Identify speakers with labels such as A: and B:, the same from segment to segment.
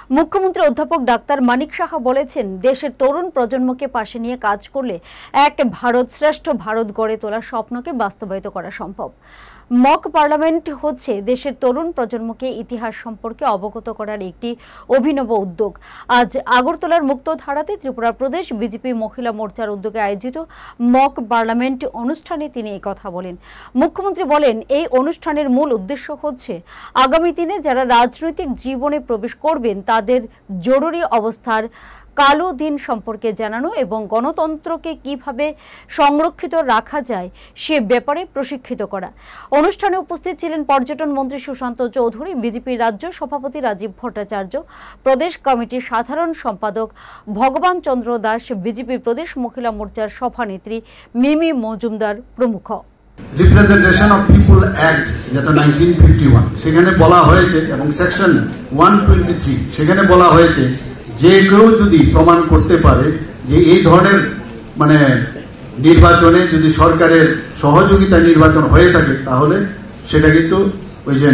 A: মুখ্যমন্ত্রী অধ্যাপক ডাক্তার মানিক সাহা বলেছেন, দেশের তরুণ প্রজন্মকে পাশে নিয়ে কাজ করলে এক ভারত শ্রেষ্ঠ ভারত গড়ে তোলার স্বপ্নকে বাস্তবায়িত করা সম্ভব। মক পার্লামেন্ট হচ্ছে দেশের তরুণ প্রজন্মকে ইতিহাস সম্পর্কে অবগত করার একটি অভিনব উদ্যোগ। আজ আগরতলার মুক্তধারাতে ত্রিপুরা প্রদেশ বিজেপি মহিলা মোর্চার উদ্যোগে আয়োজিত মক পার্লামেন্ট অনুষ্ঠানে তিনি এই কথা বলেন। মুখ্যমন্ত্রী বলেন, এই অনুষ্ঠানের মূল উদ্দেশ্য হচ্ছে আগামী দিনে যারা রাজনৈতিক জীবনে প্রবেশ করবেন তাদের জরুরি অবস্থার কালো দিন সম্পর্কে জানানো এবং গণতন্ত্রকে কিভাবে সংরক্ষিত রাখা যায় সে ব্যাপারে প্রশিক্ষিত করা। অনুষ্ঠানে উপস্থিত ছিলেন পর্যটন মন্ত্রী সুশান্ত চৌধুরী, বিজেপির রাজ্য সভাপতি রাজীব ভট্টাচার্য, প্রদেশ কমিটির সাধারণ সম্পাদক ভগবান চন্দ্র দাস, বিজেপির প্রদেশ মহিলা মোর্চার সভানেত্রী মিমি মজুমদার প্রমুখ।
B: রিপ্রেজেন্টেশন অফ পিপল অ্যাক্ট যেটা 1951 সেখানে বলা হয়েছে এবং সেকশন 123 সেখানে বলা হয়েছে যে কেউ যদি প্রমাণ করতে পারে যে এই ধরনের নির্বাচনে যদি সরকারের সহযোগিতা নির্বাচন হয়ে থাকে তাহলে সেটা কিন্তু ওই যে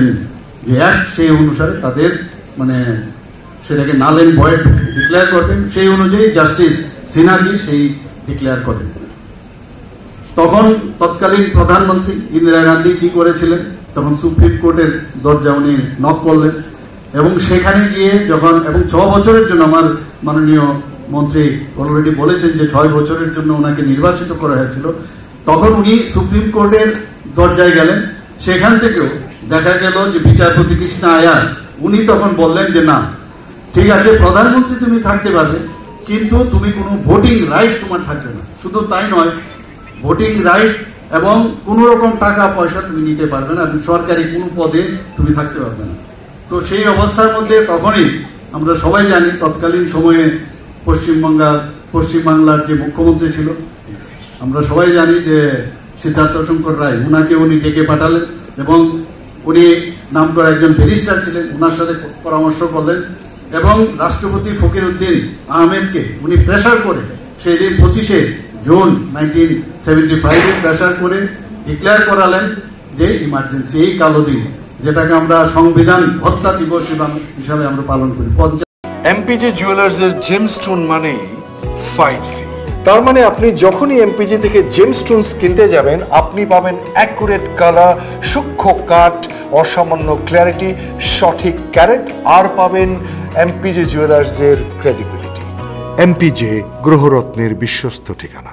B: অ্যাক্ট সেই অনুসারে তাদের সেটাকে নাল এন্ড ভয়েড ডিক্লেয়ার করবেন। সেই অনুযায়ী জাস্টিস সিনহাজি সেই ডিক্লেয়ার করেন। তখন তৎকালীন প্রধানমন্ত্রী ইন্দিরা গান্ধী কি করেছিলেন, তখন সুপ্রিম কোর্টের দরজা উনি নক করলেন এবং সেখানে গিয়ে যখন এবং 6 বছরের জন্য আমার মাননীয় মন্ত্রী অলরেডি বলেছেন যে 6 বছরের জন্য ওনাকে নির্বাচিত করা হয়েছিল, তখন উনি সুপ্রিম কোর্টের দরজায় গেলেন। সেখান থেকেও দেখা গেল যে বিচারপতি কৃষ্ণ আয়ার উনি তখন বললেন যে না, ঠিক আছে প্রধানমন্ত্রী তুমি থাকতে পারবে কিন্তু তুমি কোনো ভোটিং রাইট তোমার থাকবে না। শুধু তাই নয়, ভোটিং রাইট এবং কোনো রকম টাকা পয়সা তুমি নিতে পারবে না এবং সরকারি কোনো পদে তুমি থাকতে পারবে না। তো সেই অবস্থার মধ্যে তখনই আমরা সবাই জানি তৎকালীন সময়ে পশ্চিমবাংলার যে মুখ্যমন্ত্রী ছিল আমরা সবাই জানি যে সিদ্ধার্থ শঙ্কর রায়, উনাকে উনি ডেকে পাঠালেন এবং উনি নাম করা একজন ব্যারিস্টার ছিলেন, ওনার সাথে পরামর্শ করলেন এবং রাষ্ট্রপতি ফকির উদ্দিন আহমেদকে উনি প্রেসার করে সেই দিন 25শে জুন 1975 প্রেসার করে ডিক্লেয়ার করালেন যে ইমার্জেন্সি, এই কালো দিন যেটাকে আমরা সংবিধান হত্যা দিবস হিসাবে আমরা পালন করি।
C: এমপিজি জুয়েলার্সের জেমস্টোন মানে 5C। তার মানে আপনি যখনই এমপিজি থেকে জেমস্টোনস কিনতে যাবেন আপনি পাবেন অ্যাকুরেট কালার, সূক্ষ্ম কাট, অসামান্য ক্ল্যারিটি, সঠিক ক্যারেট, আর পাবেন এমপিজি জুয়েলার্সের ক্রেডিবিলিটি। এমপিজি গ্রহরত্নের বিশ্বস্ত ঠিকানা।